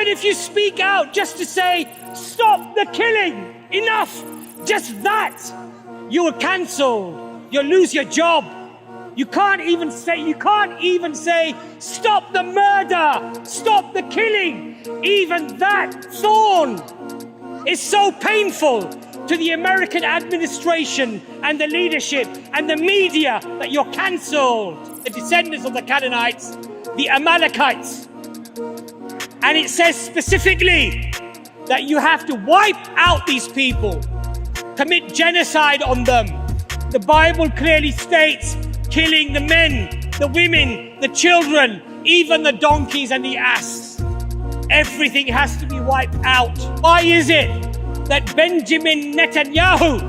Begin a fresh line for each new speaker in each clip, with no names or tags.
Even if you speak out just to say, stop the killing, enough, just that, you are cancelled. You'll lose your job. You can't even say, stop the murder, stop the killing. Even that thorn is so painful to the American administration and the leadership and the media that you're cancelled. The descendants of the Canaanites, the Amalekites. And it says specifically that you have to wipe out these people, commit genocide on them. The Bible clearly states, killing the men, the women, the children, even the donkeys and the ass. Everything has to be wiped out. Why is it that Benjamin Netanyahu,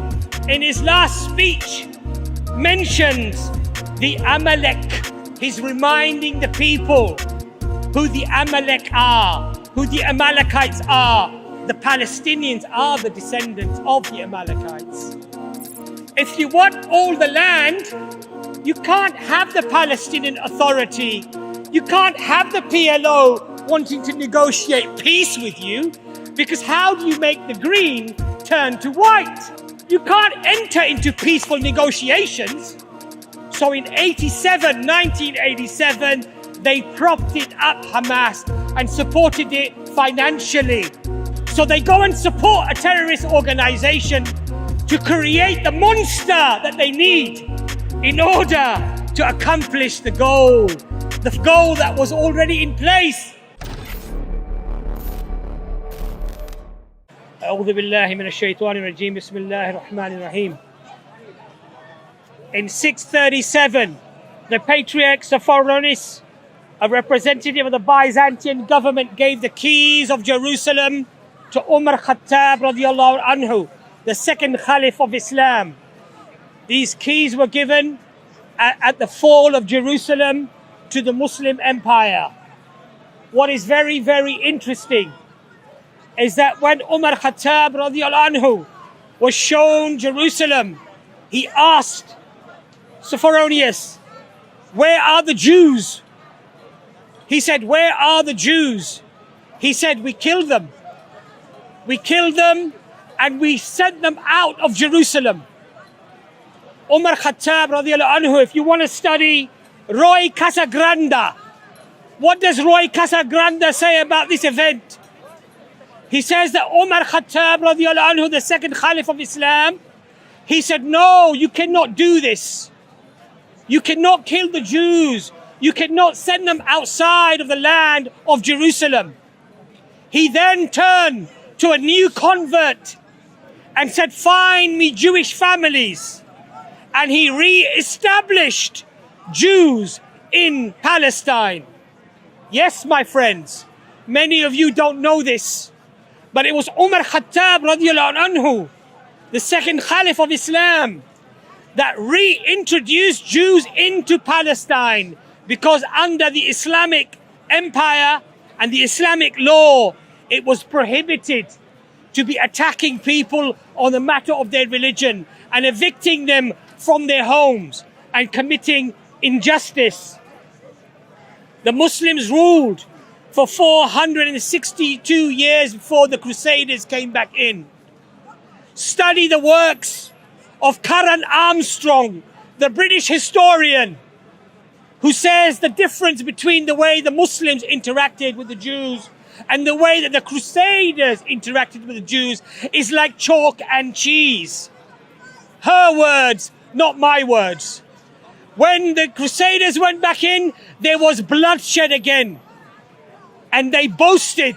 in his last speech, mentions the Amalek? He's reminding the people who the Amalek are, who the Amalekites are. The Palestinians are the descendants of the Amalekites. If you want all the land, you can't have the Palestinian Authority. You can't have the PLO wanting to negotiate peace with you, because how do you make the green turn to white? You can't enter into peaceful negotiations. So in 1987, they propped it up, Hamas, and supported it financially. So they go and support a terrorist organization to create the monster that they need in order to accomplish the goal that was already in place. أعوذ بالله من الشيطان الرجيم بسم الله الرحمن الرحيم. In 637, the Patriarch Sophronis, a representative of the Byzantine government, gave the keys of Jerusalem to Umar Khattab radiallahu anhu, the second Caliph of Islam. These keys were given at the fall of Jerusalem to the Muslim Empire. What is very, very interesting is that when Umar Khattab radiallahu anhu was shown Jerusalem, he asked Sophronis, where are the Jews? He said, where are the Jews? He said, we killed them. We killed them and we sent them out of Jerusalem. Umar Khattab radiallahu anhu, if you want to study Roy Casagrande, what does Roy Casagrande say about this event? He says that Umar Khattab radiallahu anhu, the second Caliph of Islam, he said, no, you cannot do this. You cannot kill the Jews. You cannot send them outside of the land of Jerusalem. He then turned to a new convert and said, find me Jewish families. And he re-established Jews in Palestine. Yes, my friends, many of you don't know this, but it was Umar Khattab radiallahu anhu, the second Caliph of Islam, that reintroduced Jews into Palestine, because under the Islamic Empire and the Islamic law, it was prohibited to be attacking people on the matter of their religion and evicting them from their homes and committing injustice. The Muslims ruled for 462 years before the Crusaders came back in. Study the works of Karen Armstrong, the British historian, who says the difference between the way the Muslims interacted with the Jews and the way that the Crusaders interacted with the Jews is like chalk and cheese. Her words, not my words. When the Crusaders went back in, there was bloodshed again. And they boasted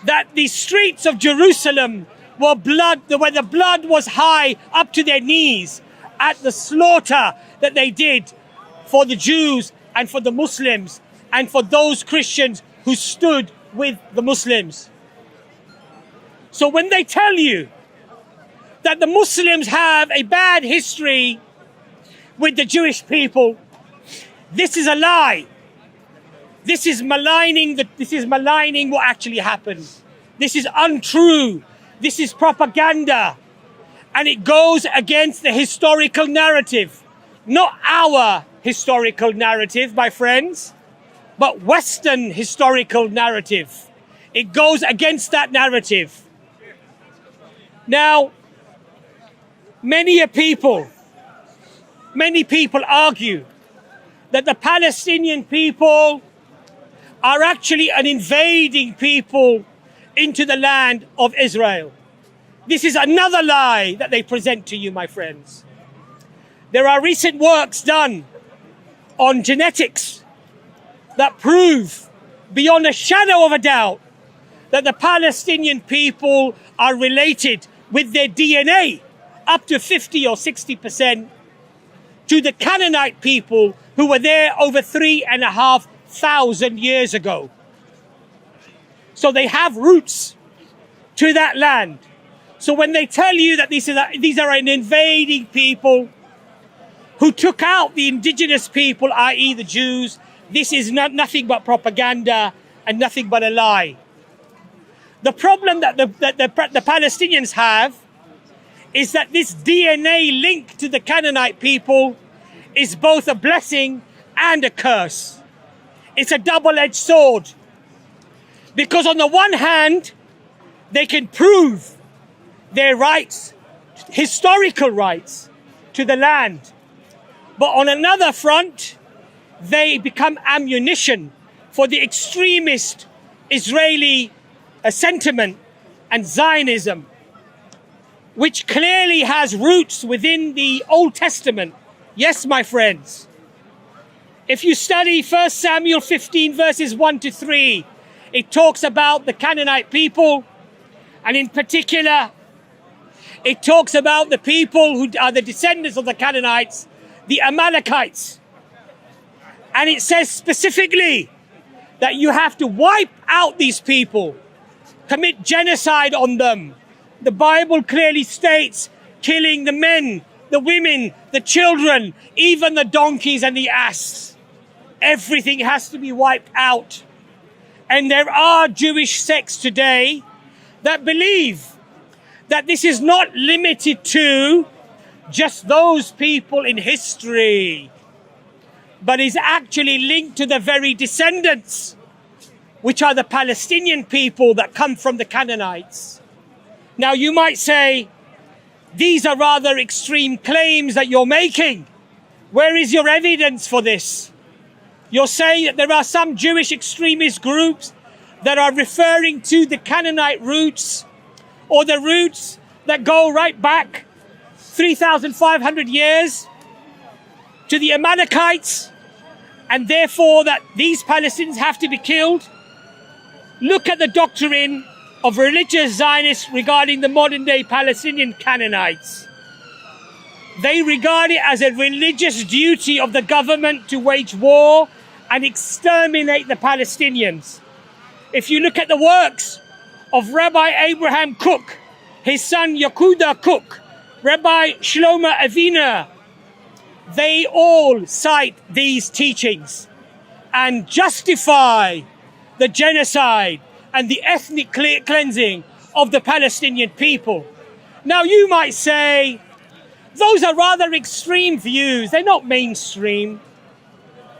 that the streets of Jerusalem were where the blood was high up to their knees at the slaughter that they did for the Jews and for the Muslims and for those Christians who stood with the Muslims. So when they tell you that the Muslims have a bad history with the Jewish people, this is a lie. This is maligning what actually happened. This is untrue. This is propaganda. And it goes against the historical narrative. Not our historical narrative, my friends, but Western historical narrative. It goes against that narrative. Now, many people argue that the Palestinian people are actually an invading people into the land of Israel. This is another lie that they present to you, my friends. There are recent works done on genetics that prove beyond a shadow of a doubt that the Palestinian people are related with their DNA up to 50 or 60% to the Canaanite people who were there over 3,500 years ago. So they have roots to that land. So when they tell you that these are an invading people who took out the indigenous people, i.e. the Jews, this is nothing but propaganda and nothing but a lie. The problem that the Palestinians have is that this DNA link to the Canaanite people is both a blessing and a curse. It's a double-edged sword. Because on the one hand, they can prove their rights, historical rights to the land. But on another front, they become ammunition for the extremist Israeli sentiment and Zionism, which clearly has roots within the Old Testament. Yes, my friends. If you study 1 Samuel 15 verses 1 to 3, it talks about the Canaanite people, and in particular, it talks about the people who are the descendants of the Canaanites, the Amalekites. And it says specifically that you have to wipe out these people, commit genocide on them. The Bible clearly states killing the men, the women, the children, even the donkeys and the ass. Everything has to be wiped out. And there are Jewish sects today that believe that this is not limited to just those people in history, but is actually linked to the very descendants, which are the Palestinian people that come from the Canaanites. Now you might say, these are rather extreme claims that you're making. Where is your evidence for this? You're saying that there are some Jewish extremist groups that are referring to the Canaanite roots, or the roots that go right back 3,500 years to the Amalekites, and therefore that these Palestinians have to be killed. Look at the doctrine of religious Zionists regarding the modern day Palestinian Canaanites. They regard it as a religious duty of the government to wage war and exterminate the Palestinians. If you look at the works of Rabbi Abraham Kook, his son Yehuda Kook, Rabbi Shlomo Aviner, they all cite these teachings and justify the genocide and the ethnic cleansing of the Palestinian people. Now you might say, those are rather extreme views. They're not mainstream.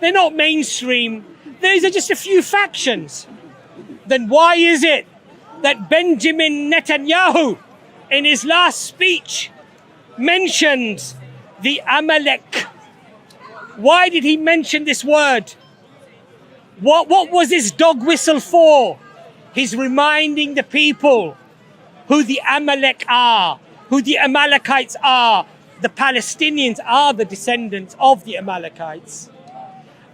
They're not mainstream. These are just a few factions. Then why is it that Benjamin Netanyahu, in his last speech, mentions the Amalek? Why did he mention this word? What was this dog whistle for? He's reminding the people who the Amalek are, who the Amalekites are. The Palestinians are the descendants of the Amalekites.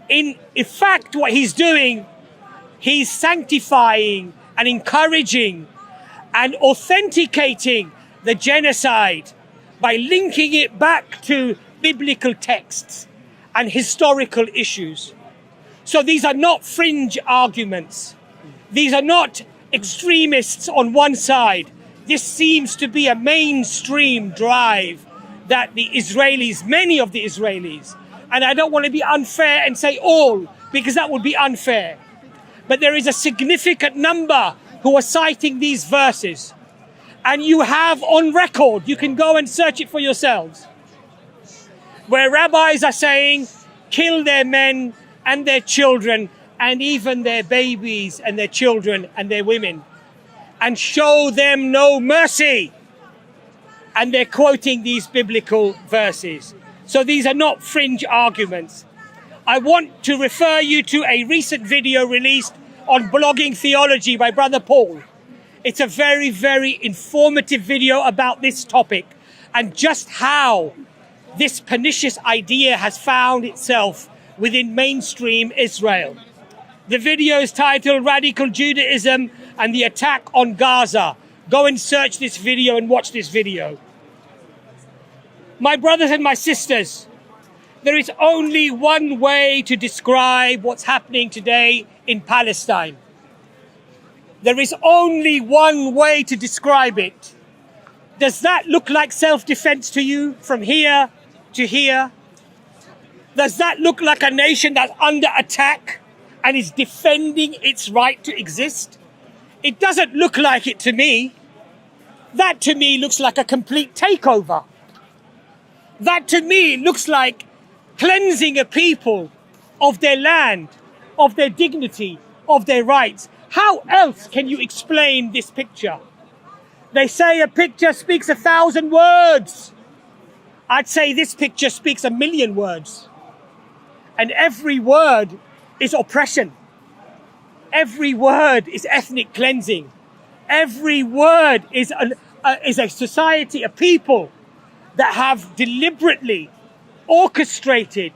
In fact, what he's doing, he's sanctifying and encouraging and authenticating the genocide by linking it back to biblical texts and historical issues. So these are not fringe arguments. These are not extremists on one side. This seems to be a mainstream drive that the Israelis, many of the Israelis, and I don't want to be unfair and say all, because that would be unfair, but there is a significant number who are citing these verses. And you have on record, you can go and search it for yourselves, where rabbis are saying, kill their men and their children and even their babies and their children and their women, and show them no mercy. And they're quoting these biblical verses. So these are not fringe arguments. I want to refer you to a recent video released on blogging theology by Brother Paul. It's a very, very informative video about this topic and just how this pernicious idea has found itself within mainstream Israel. The video is titled Radical Judaism and the Attack on Gaza. Go and search this video and watch this video. My brothers and my sisters, there is only one way to describe what's happening today in Palestine. There is only one way to describe it. Does that look like self-defense to you from here to here? Does that look like a nation that's under attack and is defending its right to exist? It doesn't look like it to me. That to me looks like a complete takeover. That to me looks like cleansing a people of their land, of their dignity, of their rights. How else can you explain this picture? They say a picture speaks 1,000 words. I'd say this picture speaks 1,000,000 words. And every word is oppression. Every word is ethnic cleansing. Every word is a society, a people that have deliberately orchestrated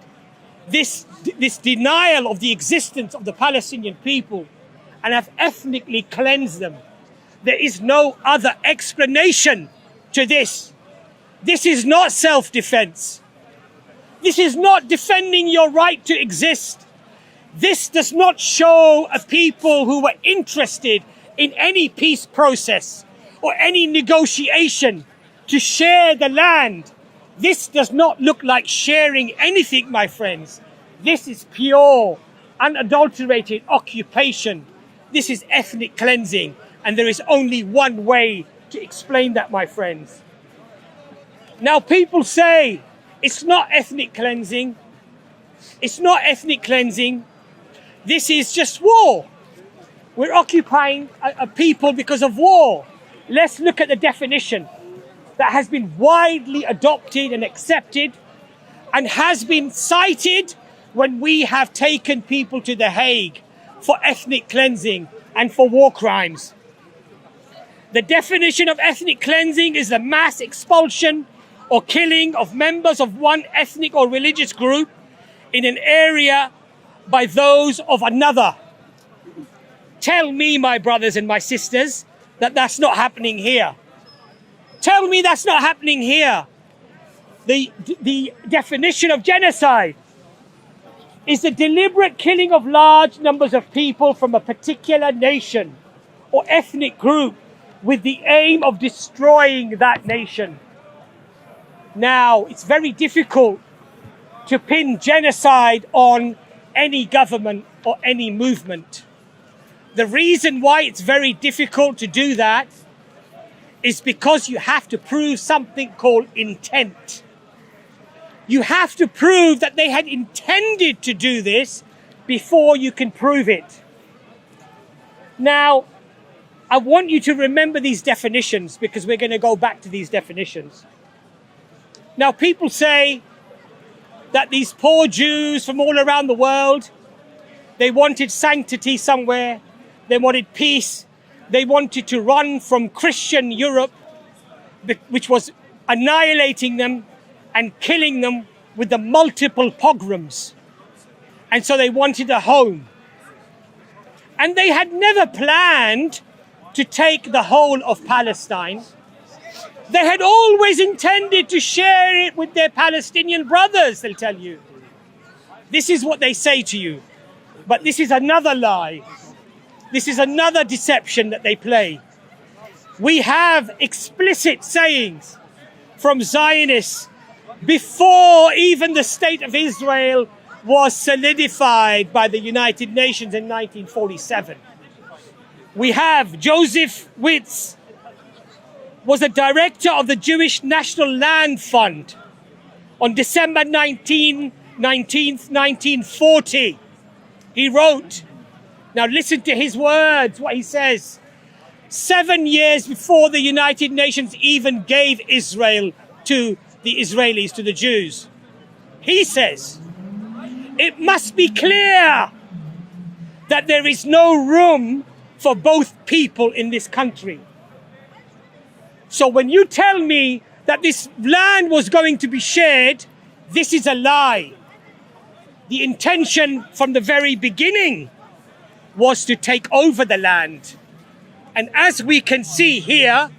this denial of the existence of the Palestinian people and have ethnically cleansed them. There is no other explanation to this. This is not self-defense. This is not defending your right to exist. This does not show a people who were interested in any peace process or any negotiation to share the land. This does not look like sharing anything, my friends. This is pure, unadulterated occupation. This is ethnic cleansing. And there is only one way to explain that, my friends. Now, people say it's not ethnic cleansing. It's not ethnic cleansing. This is just war. We're occupying a people because of war. Let's look at the definition that has been widely adopted and accepted and has been cited when we have taken people to The Hague for ethnic cleansing and for war crimes. The definition of ethnic cleansing is the mass expulsion or killing of members of one ethnic or religious group in an area by those of another. Tell me, my brothers and my sisters, that that's not happening here. Tell me that's not happening here. The definition of genocide is the deliberate killing of large numbers of people from a particular nation or ethnic group with the aim of destroying that nation. Now, it's very difficult to pin genocide on any government or any movement. The reason why it's very difficult to do that is because you have to prove something called intent. You have to prove that they had intended to do this before you can prove it. Now, I want you to remember these definitions because we're going to go back to these definitions. Now, people say that these poor Jews from all around the world, they wanted sanctity somewhere, they wanted peace, they wanted to run from Christian Europe, which was annihilating them and killing them with the multiple pogroms. And so they wanted a home. And they had never planned to take the whole of Palestine. They had always intended to share it with their Palestinian brothers, they'll tell you. This is what they say to you. But this is another lie. This is another deception that they play. We have explicit sayings from Zionists before even the state of Israel was solidified by the United Nations in 1947. We have Joseph Witz, was a director of the Jewish National Land Fund on December 19th, 1940. He wrote, Now listen to his words, what he says. 7 years before the United Nations even gave Israel to the Israelis, to the Jews, he says, it must be clear that there is no room for both people in this country. So when you tell me that this land was going to be shared, this is a lie. The intention from the very beginning was to take over the land. And as we can see here,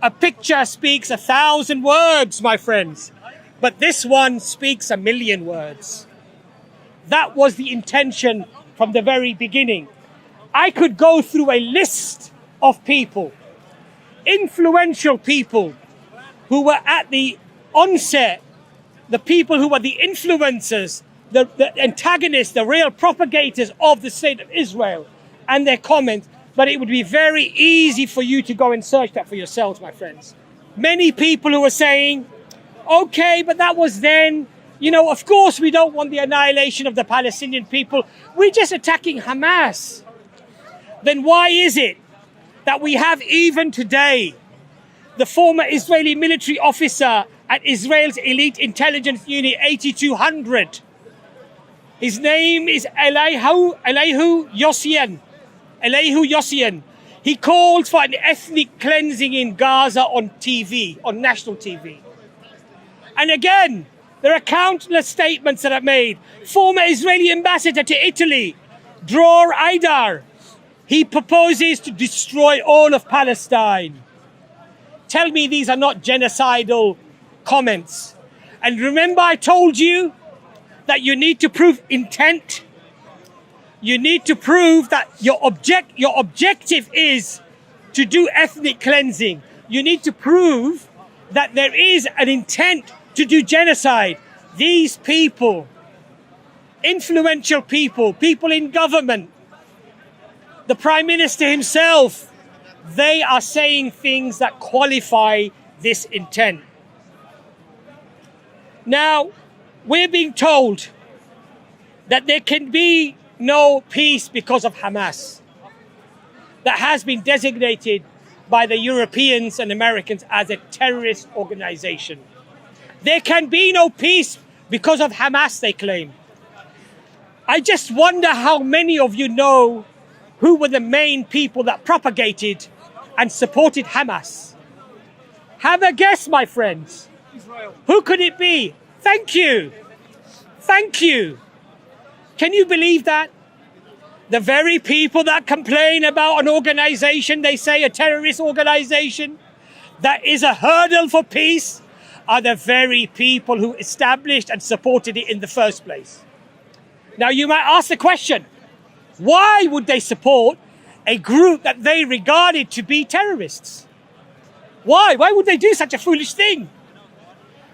a picture speaks 1,000 words, my friends. But this one speaks 1,000,000 words. That was the intention from the very beginning. I could go through a list of people, influential people who were at the onset, the people who were the influencers, the antagonists, the real propagators of the state of Israel and their comments. But it would be very easy for you to go and search that for yourselves, my friends. Many people who are saying, okay, but that was then, you know, of course we don't want the annihilation of the Palestinian people. We're just attacking Hamas. Then why is it that we have even today the former Israeli military officer at Israel's elite intelligence unit 8200? His name is Elihu Yossian. Elihu Yossian. He called for an ethnic cleansing in Gaza on TV, on national TV. And again, there are countless statements that are made. Former Israeli ambassador to Italy, Dror Aidar, he proposes to destroy all of Palestine. Tell me these are not genocidal comments. And remember I told you that you need to prove intent. You need to prove that your objective is to do ethnic cleansing. You need to prove that there is an intent to do genocide. These people, influential people, people in government, the Prime Minister himself, they are saying things that qualify this intent. Now, we're being told that there can be no peace because of Hamas, that has been designated by the Europeans and Americans as a terrorist organization. There can be no peace because of Hamas, they claim. I just wonder how many of you know who were the main people that propagated and supported Hamas. Have a guess, my friends.
Israel.
Who could it be? Thank you. Thank you. Can you believe that? The very people that complain about an organization, they say a terrorist organization, that is a hurdle for peace, are the very people who established and supported it in the first place. Now you might ask the question, why would they support a group that they regarded to be terrorists? Why? Why would they do such a foolish thing?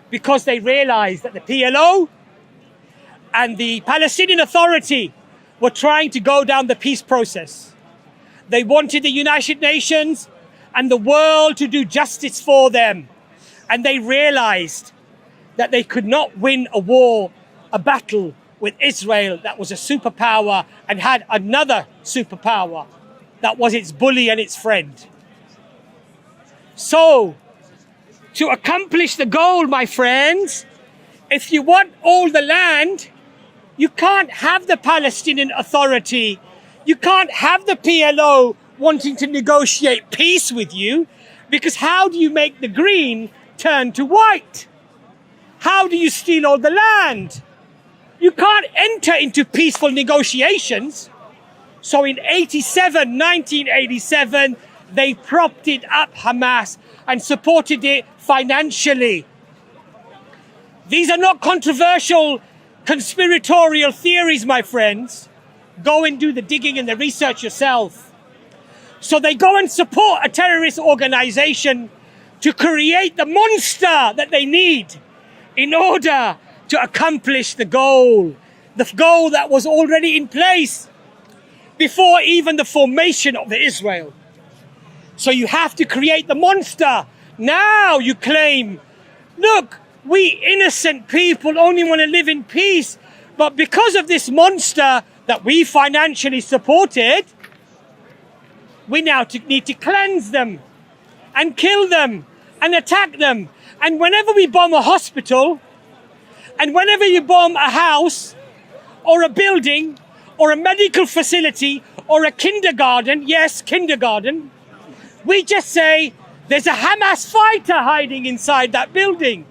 Because they realized that the PLO and the Palestinian Authority were trying to go down the peace process. They wanted the United Nations and the world to do justice for them. And they realized that they could not win a war, a battle with Israel that was a superpower and had another superpower that was its bully and its friend. So, to accomplish the goal, my friends, if you want all the land, you can't have the Palestinian Authority. You can't have the PLO wanting to negotiate peace with you, because how do you make the green turn to white? How do you steal all the land? You can't enter into peaceful negotiations. So in 1987, they propped it up, Hamas, and supported it financially. These are not controversial conspiratorial theories, my friends. Go and do the digging and the research yourself. So they go and support a terrorist organization to create the monster that they need in order to accomplish the goal that was already in place before even the formation of Israel. So you have to create the monster. Now you claim, look, we innocent people only want to live in peace, but because of this monster, that we financially supported, we now need to cleanse them and kill them and attack them. And whenever we bomb a hospital, and whenever you bomb a house or a building or a medical facility or a kindergarten, yes, kindergarten, we just say there's a Hamas fighter hiding inside that building,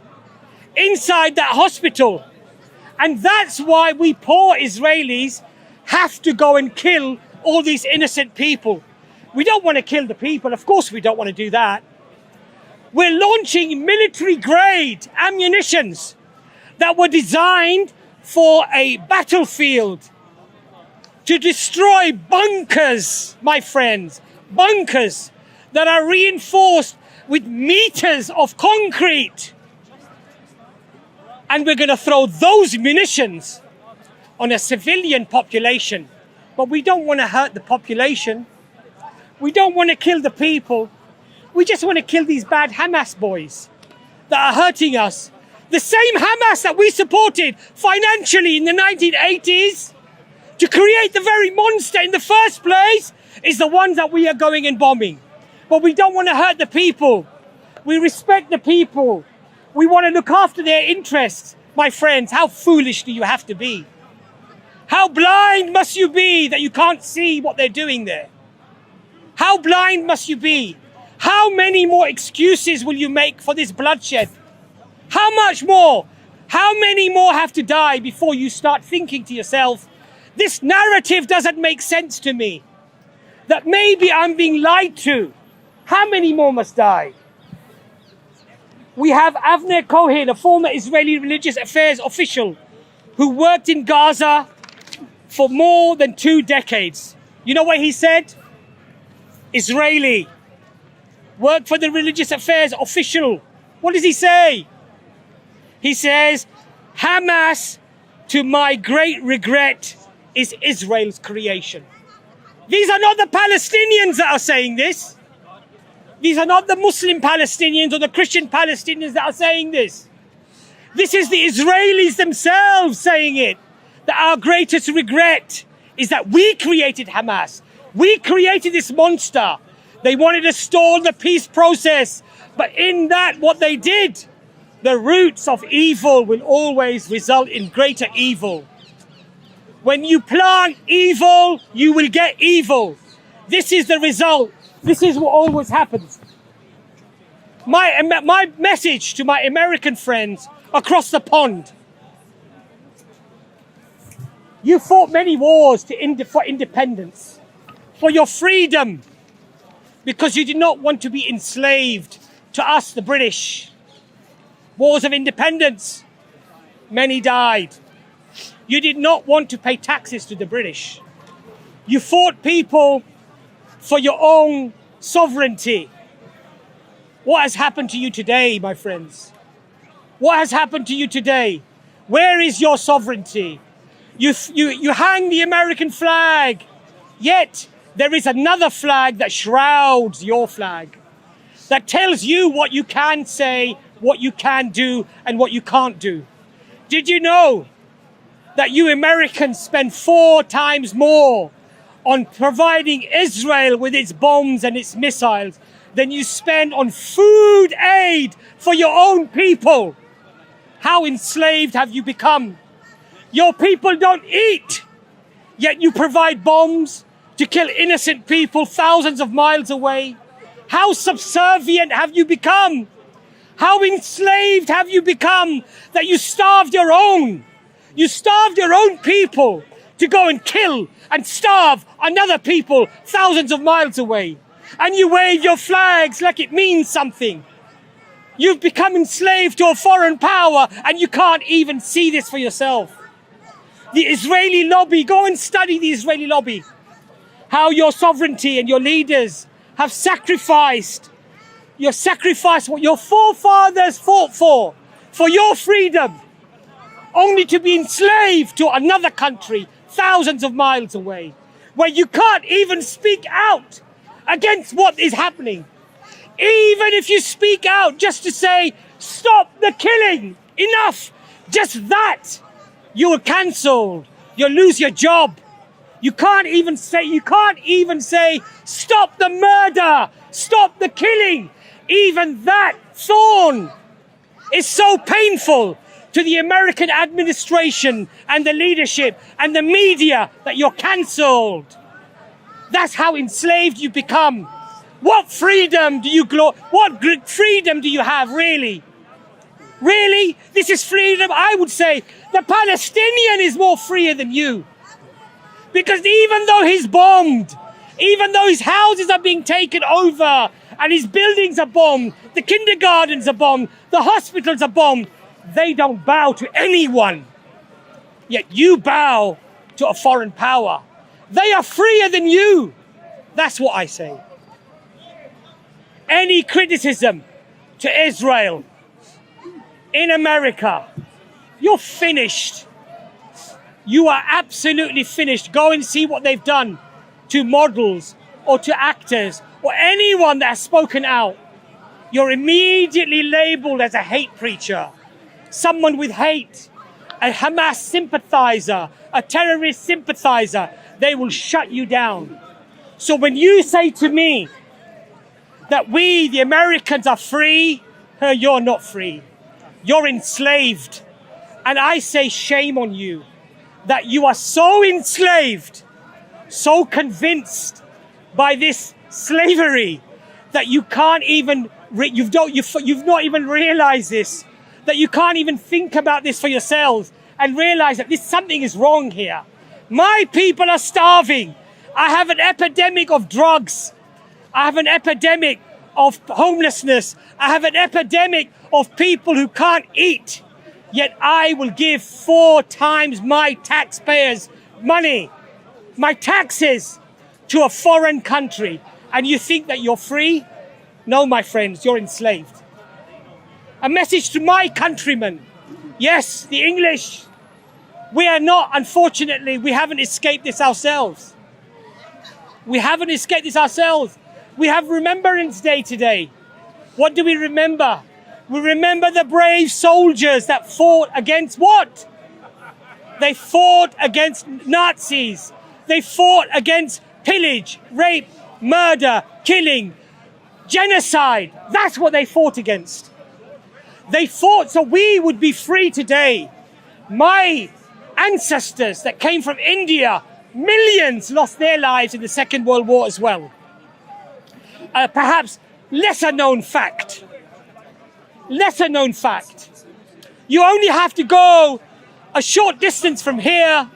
inside that hospital. And that's why we poor Israelis have to go and kill all these innocent people. We don't want to kill the people. Of course we don't want to do that. We're launching military-grade ammunitions that were designed for a battlefield to destroy bunkers, my friends, bunkers that are reinforced with meters of concrete. And we're going to throw those munitions on a civilian population. But we don't want to hurt the population. We don't want to kill the people. We just want to kill these bad Hamas boys that are hurting us. The same Hamas that we supported financially in the 1980s to create the very monster in the first place is the ones that we are going and bombing. But we don't want to hurt the people. We respect the people. We want to look after their interests. My friends, how foolish do you have to be? How blind must you be that you can't see what they're doing there? How blind must you be? How many more excuses will you make for this bloodshed? How much more? How many more have to die before you start thinking to yourself, this narrative doesn't make sense to me, that maybe I'm being lied to? How many more must die? We have Avner Cohen, a former Israeli religious affairs official who worked in Gaza for more than 2 decades. You know what he said? Israeli, worked for the religious affairs official. What does he say? He says, Hamas, to my great regret, is Israel's creation. These are not the Palestinians that are saying this. These are not the Muslim Palestinians or the Christian Palestinians that are saying this. This is the Israelis themselves saying it. That our greatest regret is that we created Hamas. We created this monster. They wanted to stall the peace process. But in that, what they did, the roots of evil will always result in greater evil. When you plant evil, you will get evil. This is the result. This is what always happens. My message to my American friends across the pond. You fought many wars for independence, for your freedom, because you did not want to be enslaved to us, the British. Wars of independence, many died. You did not want to pay taxes to the British. You fought people for your own sovereignty. What has happened to you today, my friends? What has happened to you today? Where is your sovereignty? You hang the American flag, yet there is another flag that shrouds your flag, that tells you what you can say, what you can do, and what you can't do. Did you know that you Americans spend 4 times more on providing Israel with its bombs and its missiles than you spend on food aid for your own people? How enslaved have you become? Your people don't eat, yet you provide bombs to kill innocent people thousands of miles away. How subservient have you become? How enslaved have you become that you starved your own? You starved your own people to go and kill and starve another people thousands of miles away. And you wave your flags like it means something. You've become enslaved to a foreign power and you can't even see this for yourself. The Israeli lobby, go and study the Israeli lobby. How your sovereignty and your leaders have sacrificed. You sacrificed what your forefathers fought for your freedom, only to be enslaved to another country thousands of miles away, where you can't even speak out against what is happening. Even if you speak out just to say, stop the killing, enough, just that, you are cancelled, you'll lose your job. You can't even say, stop the murder, stop the killing. Even that thorn is so painful to the American administration and the leadership and the media that you're cancelled. That's how enslaved you become. What freedom do you what freedom do you have, really? Really? This is freedom? I would say the Palestinian is more freer than you. Because even though he's bombed, even though his houses are being taken over and his buildings are bombed, the kindergartens are bombed, the hospitals are bombed, they don't bow to anyone. Yet you bow to a foreign power. They are freer than you. That's what I say. Any criticism to Israel in America, you're finished. You are absolutely finished. Go and see what they've done to models or to actors or anyone that has spoken out. You're immediately labeled as a hate preacher, someone with hate, a Hamas sympathizer, a terrorist sympathizer. They will shut you down. So when you say to me that we, the Americans, are free, you're not free. You're enslaved. And I say shame on you that you are so enslaved, so convinced by this slavery that you can't even, you've not even realized this, that you can't even think about this for yourselves and realize that something is wrong here. My people are starving. I have an epidemic of drugs. I have an epidemic of homelessness. I have an epidemic of people who can't eat. Yet I will give 4 times my taxpayers' money, my taxes, to a foreign country. And you think that you're free? No, my friends, you're enslaved. A message to my countrymen. Yes, the English. We are not, unfortunately, we haven't escaped this ourselves. We haven't escaped this ourselves. We have Remembrance Day today. What do we remember? We remember the brave soldiers that fought against what? They fought against Nazis. They fought against pillage, rape, murder, killing, genocide. That's what they fought against. They fought so we would be free today. My ancestors that came from India, millions lost their lives in the Second World War as well. Perhaps lesser known fact. You only have to go a short distance from here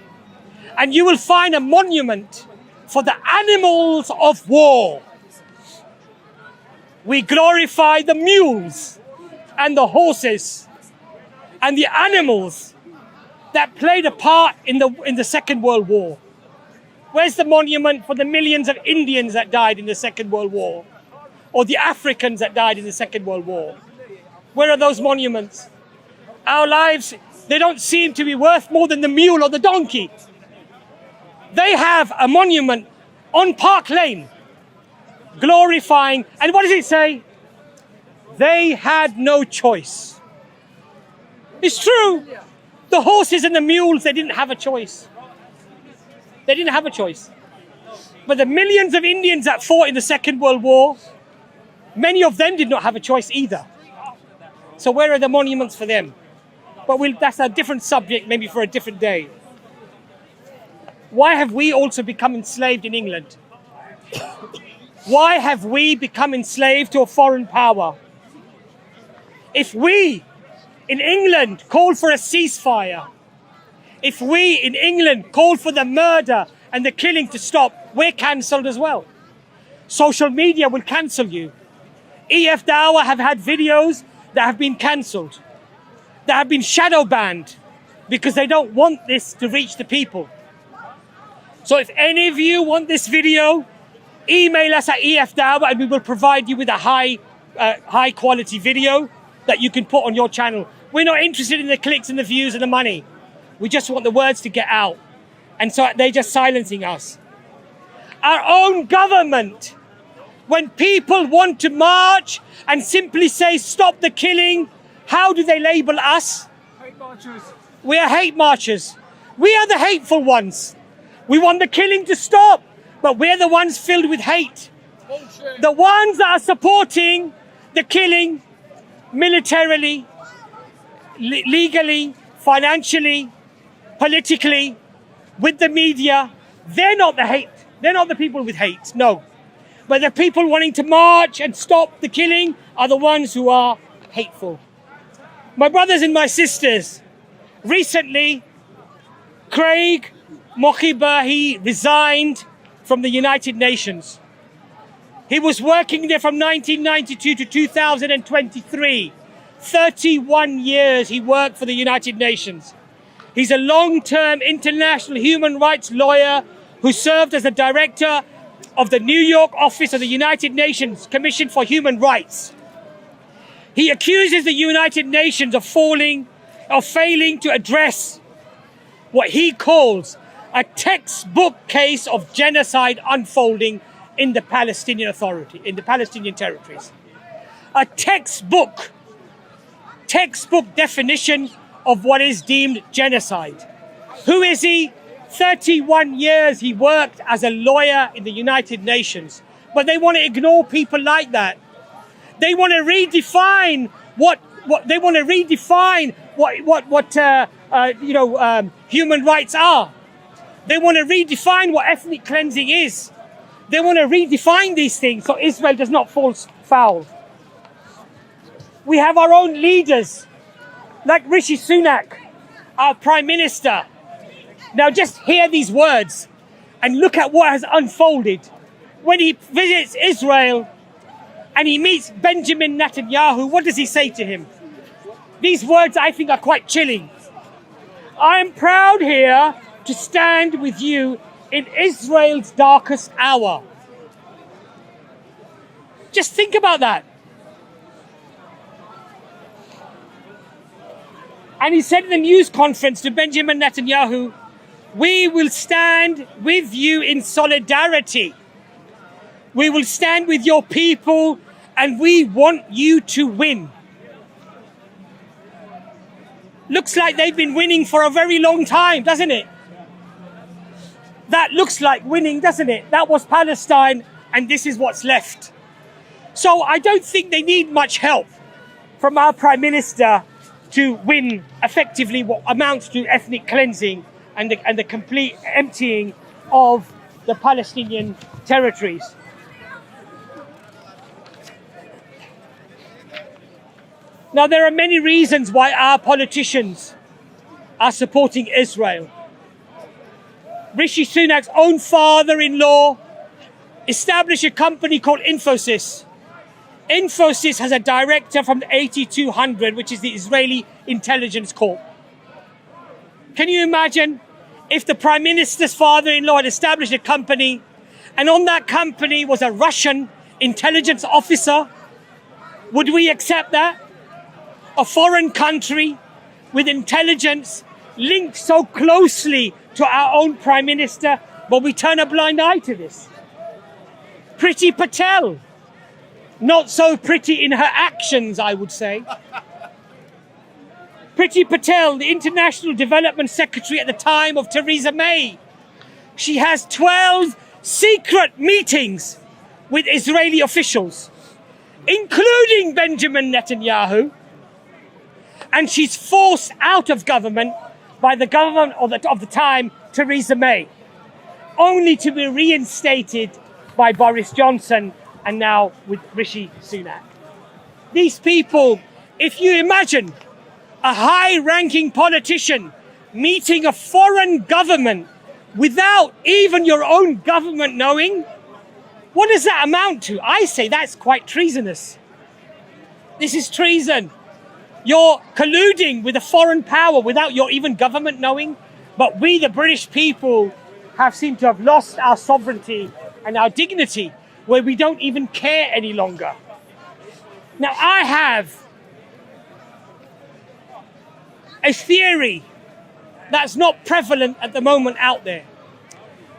and you will find a monument for the animals of war. We glorify the mules and the horses and the animals that played a part in the Second World War. Where's the monument for the millions of Indians that died in the Second World War? Or the Africans that died in the Second World War? Where are those monuments? Our lives, they don't seem to be worth more than the mule or the donkey. They have a monument on Park Lane glorifying, and what does it say? They had no choice. It's true. The horses and the mules, they didn't have a choice. They didn't have a choice. But the millions of Indians that fought in the Second World War, many of them did not have a choice either. So where are the monuments for them? But that's a different subject, maybe for a different day. Why have we also become enslaved in England? Why have we become enslaved to a foreign power? If we in England call for a ceasefire, if we in England call for the murder and the killing to stop, we're cancelled as well. Social media will cancel you. EF Dawah have had videos that have been cancelled, that have been shadow banned because they don't want this to reach the people. So if any of you want this video, email us at EF Dawah and we will provide you with a high quality video that you can put on your channel. We're not interested in the clicks and the views and the money. We just want the words to get out. And so they're just silencing us. Our own government, when people want to march and simply say, stop the killing, how do they label us?
Hate marchers.
We are hate marchers. We are the hateful ones. We want the killing to stop, but we're the ones filled with hate. The ones that are supporting the killing militarily, legally, financially, politically, with the media, they're not the hate. They're not the people with hate, no. But the people wanting to march and stop the killing are the ones who are hateful. My brothers and my sisters, recently, Craig Mochiba, he resigned from the United Nations. He was working there from 1992 to 2023. 31 years he worked for the United Nations. He's a long-term international human rights lawyer who served as the director of the New York office of the United Nations Commission for Human Rights. He accuses the United Nations of failing to address what he calls a textbook case of genocide unfolding in the Palestinian Authority, in the Palestinian territories. A textbook definition of what is deemed genocide. Who is he? 31 years he worked as a lawyer in the United Nations. But they want to ignore people like that. They want to redefine human rights are. They want to redefine what ethnic cleansing is. They want to redefine these things so Israel does not fall foul. We have our own leaders, like Rishi Sunak, our Prime Minister. Now just hear these words and look at what has unfolded. When he visits Israel and he meets Benjamin Netanyahu, what does he say to him? These words I think are quite chilling. I am proud here to stand with you in Israel's darkest hour. Just think about that. And he said in the news conference to Benjamin Netanyahu, we will stand with you in solidarity. We will stand with your people and we want you to win. Looks like they've been winning for a very long time, doesn't it? That looks like winning, doesn't it? That was Palestine and this is what's left. So I don't think they need much help from our Prime Minister to win effectively what amounts to ethnic cleansing and the complete emptying of the Palestinian territories. Now, there are many reasons why our politicians are supporting Israel. Rishi Sunak's own father-in-law established a company called Infosys. Infosys has a director from the 8200, which is the Israeli Intelligence Corps. Can you imagine if the Prime Minister's father-in-law had established a company and on that company was a Russian intelligence officer? Would we accept that? A foreign country with intelligence linked so closely to our own Prime Minister, but we turn a blind eye to this. Priti Patel, not so pretty in her actions, I would say. Priti Patel, the International Development Secretary at the time of Theresa May. She has 12 secret meetings with Israeli officials, including Benjamin Netanyahu, and she's forced out of government by the government of the time, Theresa May, only to be reinstated by Boris Johnson and now with Rishi Sunak. These people, if you imagine a high-ranking politician meeting a foreign government without even your own government knowing, what does that amount to? I say that's quite treasonous. This is treason. You're colluding with a foreign power without your even government knowing. But we, the British people, have seemed to have lost our sovereignty and our dignity, where we don't even care any longer. Now, I have a theory that's not prevalent at the moment out there.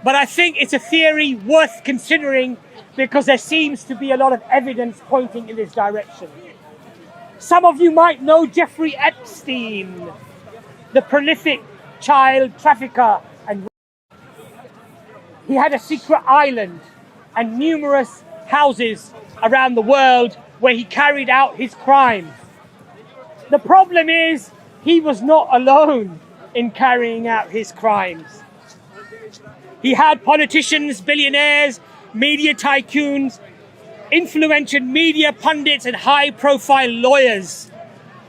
But I think it's a theory worth considering because there seems to be a lot of evidence pointing in this direction. Some of you might know Jeffrey Epstein, the prolific child trafficker. And he had a secret island and numerous houses around the world where he carried out his crimes. The problem is, he was not alone in carrying out his crimes. He had politicians, billionaires, media tycoons, influential media pundits and high-profile lawyers,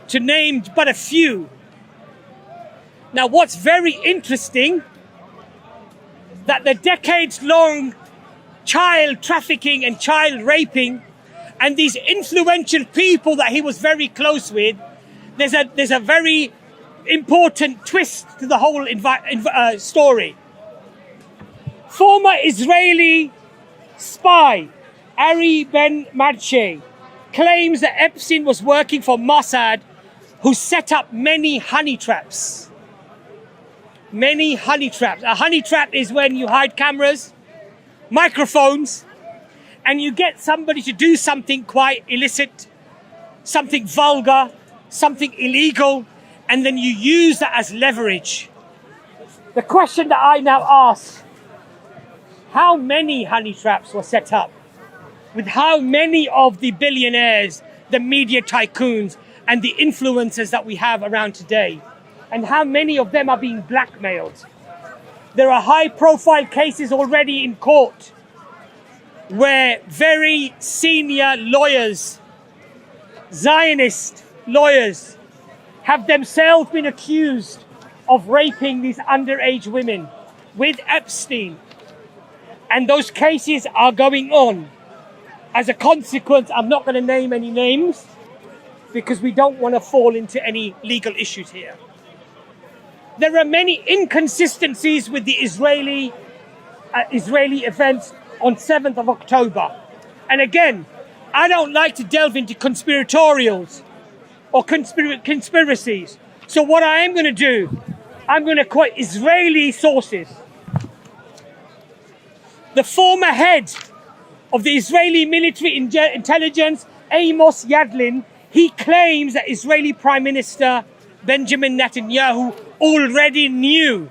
to name but a few. Now, what's very interesting, that the decades-long child trafficking and child raping and these influential people that he was very close with, there's a very important twist to the whole story. Former Israeli spy Ari Ben Madshe claims that Epstein was working for Mossad, who set up many honey traps. Many honey traps. A honey trap is when you hide cameras, microphones, and you get somebody to do something quite illicit, something vulgar, something illegal, and then you use that as leverage. The question that I now ask, how many honey traps were set up? With how many of the billionaires, the media tycoons, and the influencers that we have around today? And how many of them are being blackmailed? There are high-profile cases already in court where very senior lawyers, Zionist lawyers, have themselves been accused of raping these underage women with Epstein. And those cases are going on. As a consequence, I'm not going to name any names because we don't want to fall into any legal issues here. There are many inconsistencies with the Israeli events on 7th of October. And again, I don't like to delve into conspiratorials or conspiracies. So what I am going to do, I'm going to quote Israeli sources. The former head of the Israeli military intelligence, Amos Yadlin, he claims that Israeli Prime Minister Benjamin Netanyahu already knew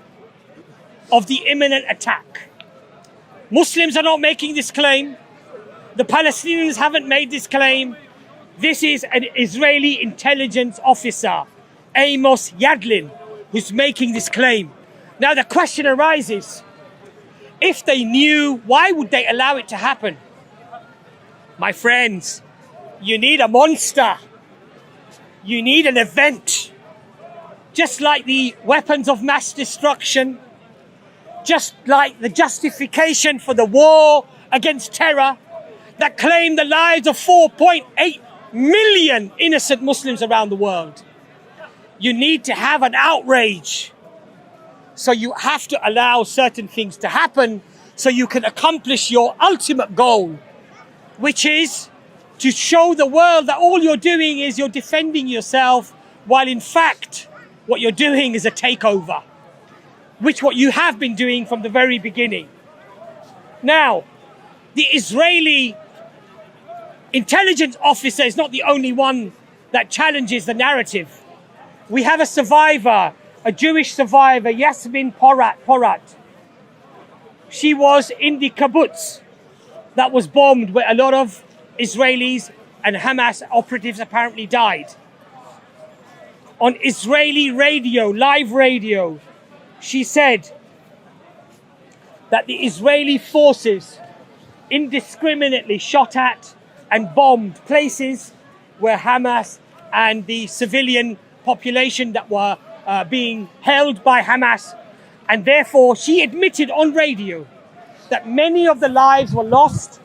of the imminent attack. Muslims are not making this claim. The Palestinians haven't made this claim. This is an Israeli intelligence officer, Amos Yadlin, who's making this claim. Now the question arises, if they knew, why would they allow it to happen? My friends, you need a monster. You need an event. Just like the weapons of mass destruction, just like the justification for the war against terror that claimed the lives of 4.8 million innocent Muslims around the world. You need to have an outrage. So you have to allow certain things to happen so you can accomplish your ultimate goal, which is to show the world that all you're doing is you're defending yourself, while in fact, what you're doing is a takeover, which what you have been doing from the very beginning. Now, the Israeli intelligence officer is not the only one that challenges the narrative. We have a survivor, a Jewish survivor, Yasmin Porat. She was in the kibbutz that was bombed, where a lot of Israelis and Hamas operatives apparently died. On Israeli radio, live radio, she said that the Israeli forces indiscriminately shot at and bombed places where Hamas and the civilian population that were being held by Hamas. And therefore, she admitted on radio that many of the lives were lost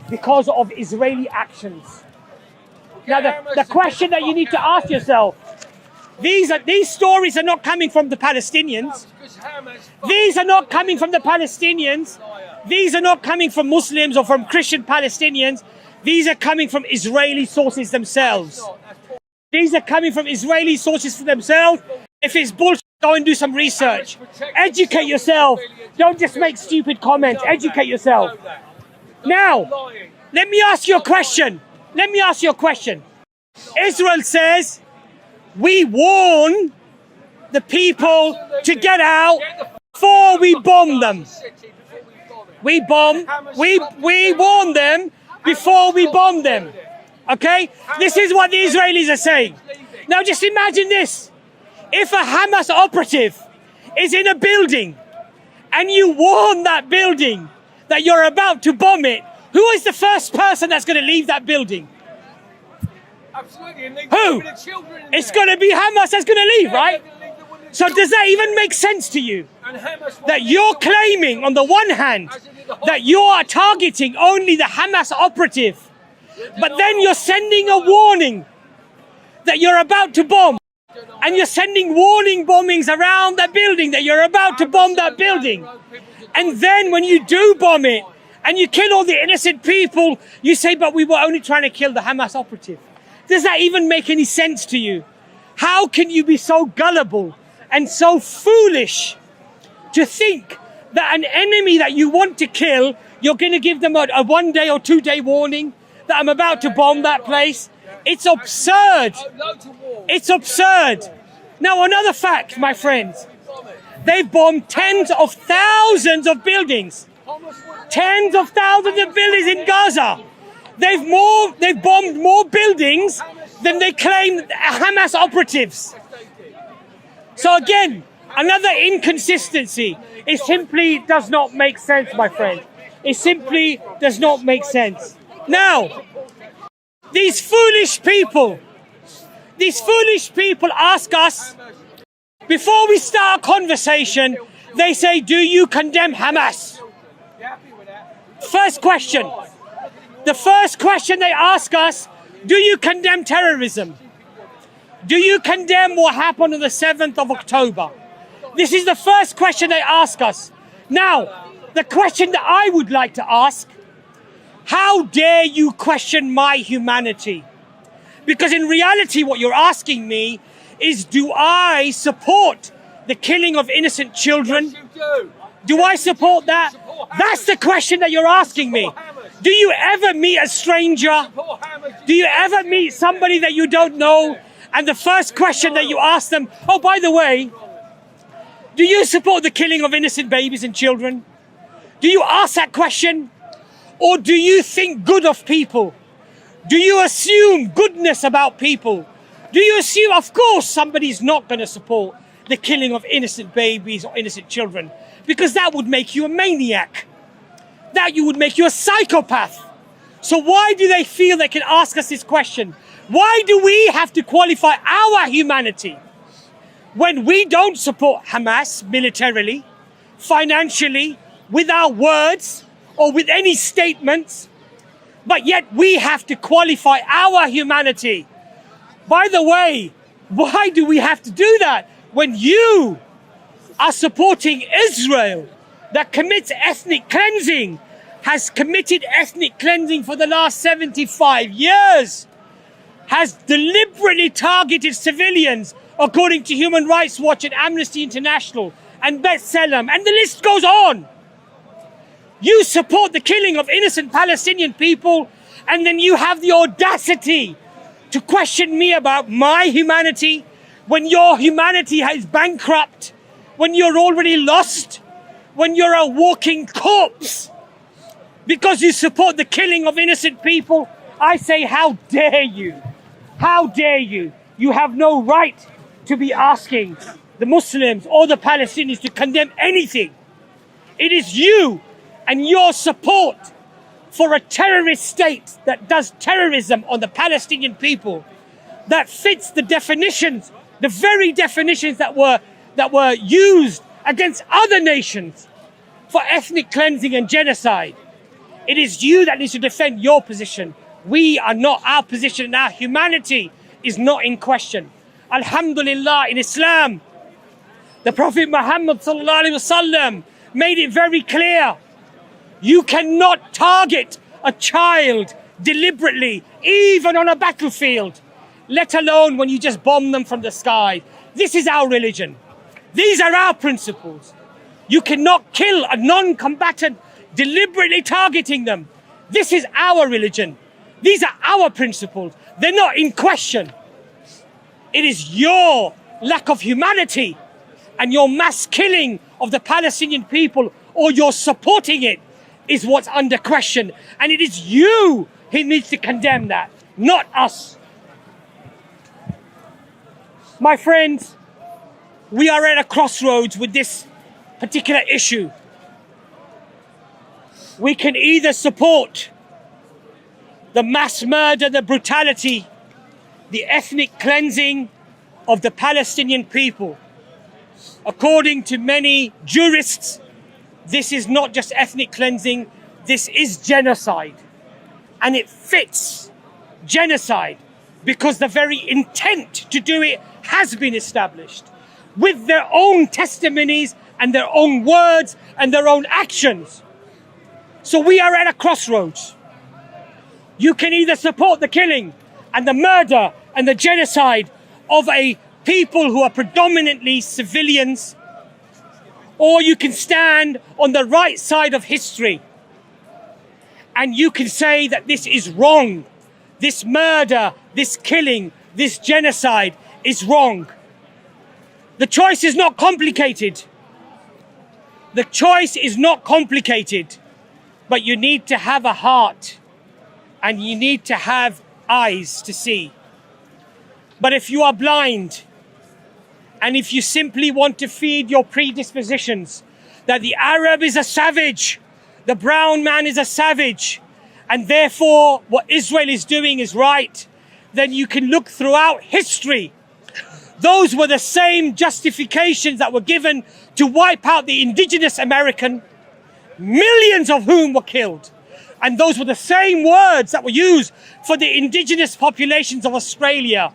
because of Israeli actions. Now, the question that you need to ask yourself, these stories are not coming from the Palestinians. These are not coming from the Palestinians. These are not coming from Muslims or from Christian Palestinians. These are coming from Israeli sources themselves. These are coming from Israeli sources for themselves. If it's bullshit, go and do some research. Educate yourself. Don't just make stupid comments. Educate yourself. Now, let me ask you a question. Israel says, we warn the people to get out before we bomb them. We bomb. We warn them before we bomb them. Okay? This is what the Israelis are saying. Now just imagine this. If a Hamas operative is in a building and you warn that building that you're about to bomb it, who is the first person that's going to leave that building?
Absolutely.
Who? It's going to be Hamas that's going to leave, right? So does that even make sense to you? That you're claiming, on the one hand, that you are targeting only the Hamas operative, but then you're sending a warning that you're about to bomb, and you're sending warning bombings around that building that you're about to bomb that building. And then when you do bomb it, and you kill all the innocent people, you say, but we were only trying to kill the Hamas operative. Does that even make any sense to you? How can you be so gullible and so foolish to think that an enemy that you want to kill, you're going to give them a 1 day or 2 day warning that I'm about to bomb that place? It's absurd. It's absurd. Now, another fact, my friends. They've bombed tens of thousands of buildings. Tens of thousands of buildings in Gaza. They've bombed more buildings than they claim Hamas operatives. So again, another inconsistency. It simply does not make sense, my friend. It simply does not make sense. Now, these foolish people ask us, before we start a conversation, they say, do you condemn Hamas? First question. The first question they ask us, do you condemn terrorism? Do you condemn what happened on the 7th of October? This is the first question they ask us. Now, the question that I would like to ask, how dare you question my humanity? Because in reality, what you're asking me is, do I support the killing of innocent children?
Yes, you do.
Do I support that? That's the question that you're asking me. Do you ever meet a stranger? Do you ever meet somebody that you don't know? And the first question that you ask them, oh, by the way, do you support the killing of innocent babies and children? Do you ask that question? Or do you think good of people? Do you assume goodness about people? Do you assume, of course, somebody's not going to support the killing of innocent babies or innocent children? Because that would make you a maniac. That would make you a psychopath. So why do they feel they can ask us this question? Why do we have to qualify our humanity when we don't support Hamas militarily, financially, with our words, or with any statements, but yet we have to qualify our humanity? By the way, why do we have to do that when you are supporting Israel that commits ethnic cleansing, has committed ethnic cleansing for the last 75 years, has deliberately targeted civilians, according to Human Rights Watch and Amnesty International and B'Tselem, and the list goes on. You support the killing of innocent Palestinian people, and then you have the audacity to question me about my humanity when your humanity is bankrupt, when you're already lost, when you're a walking corpse, because you support the killing of innocent people. I say, how dare you? How dare you? You have no right to be asking the Muslims or the Palestinians to condemn anything. It is you and your support for a terrorist state that does terrorism on the Palestinian people that fits the definitions, the very definitions that were used against other nations for ethnic cleansing and genocide. It is you that needs to defend your position. We are not. Our position and our humanity is not in question. Alhamdulillah, in Islam, the Prophet Muhammad sallallahu alaihi wasallam made it very clear. You cannot target a child deliberately, even on a battlefield, let alone when you just bomb them from the sky. This is our religion. These are our principles. You cannot kill a non-combatant deliberately targeting them. This is our religion. These are our principles. They're not in question. It is your lack of humanity and your mass killing of the Palestinian people, or you're supporting it, is what's under question. And it is you who needs to condemn that, not us. My friends, we are at a crossroads with this particular issue. We can either support the mass murder, the brutality, the ethnic cleansing of the Palestinian people. According to many jurists, this is not just ethnic cleansing, this is genocide. And it fits genocide because the very intent to do it has been established with their own testimonies and their own words and their own actions. So we are at a crossroads. You can either support the killing and the murder and the genocide of a people who are predominantly civilians, or you can stand on the right side of history and you can say that this is wrong. This murder, this killing, this genocide is wrong. The choice is not complicated. The choice is not complicated, but you need to have a heart and you need to have eyes to see. But if you are blind and if you simply want to feed your predispositions that the Arab is a savage, the brown man is a savage, and therefore what Israel is doing is right, then you can look throughout history. Those were the same justifications that were given to wipe out the indigenous American, millions of whom were killed. And those were the same words that were used for the indigenous populations of Australia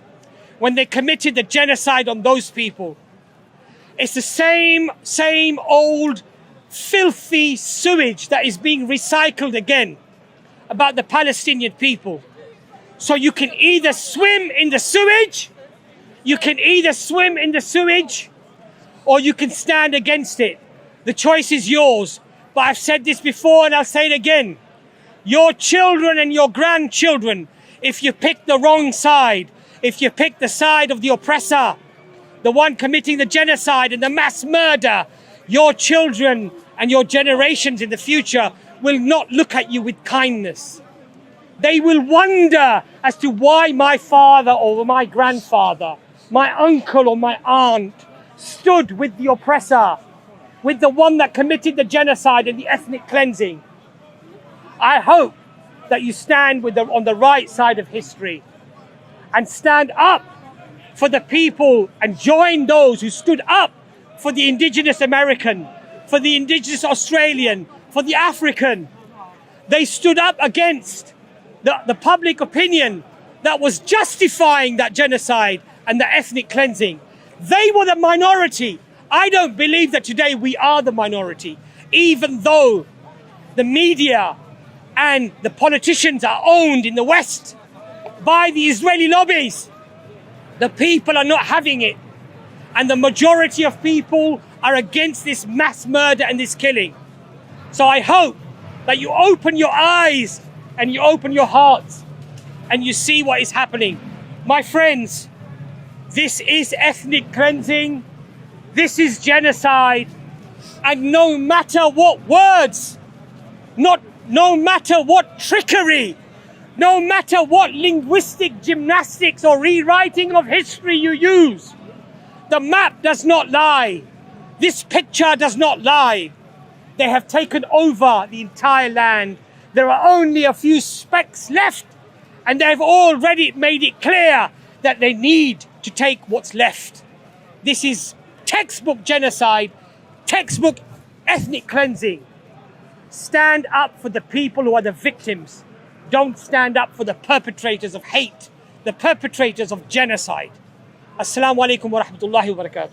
when they committed the genocide on those people. It's the same old filthy sewage that is being recycled again about the Palestinian people. So you can either swim in the sewage, or you can stand against it. The choice is yours. But I've said this before and I'll say it again. Your children and your grandchildren, if you pick the wrong side, if you pick the side of the oppressor, the one committing the genocide and the mass murder, your children and your generations in the future will not look at you with kindness. They will wonder as to why my father or my grandfather, my uncle or my aunt stood with the oppressor, with the one that committed the genocide and the ethnic cleansing. I hope that you stand on the right side of history and stand up for the people and join those who stood up for the indigenous American, for the indigenous Australian, for the African. They stood up against the public opinion that was justifying that genocide and the ethnic cleansing. They were the minority. I don't believe that today we are the minority, even though the media and the politicians are owned in the West by the Israeli lobbies. The people are not having it. And the majority of people are against this mass murder and this killing. So I hope that you open your eyes and you open your hearts and you see what is happening. My friends, this is ethnic cleansing. This is genocide. And no matter what words, no matter what trickery, no matter what linguistic gymnastics or rewriting of history you use, the map does not lie. This picture does not lie. They have taken over the entire land. There are only a few specks left, and they've already made it clear that they need to take what's left. This is textbook genocide, textbook ethnic cleansing. Stand up for the people who are the victims. Don't stand up for the perpetrators of hate, the perpetrators of genocide. Assalamu alaikum wa rahmatullahi wa barakatuh.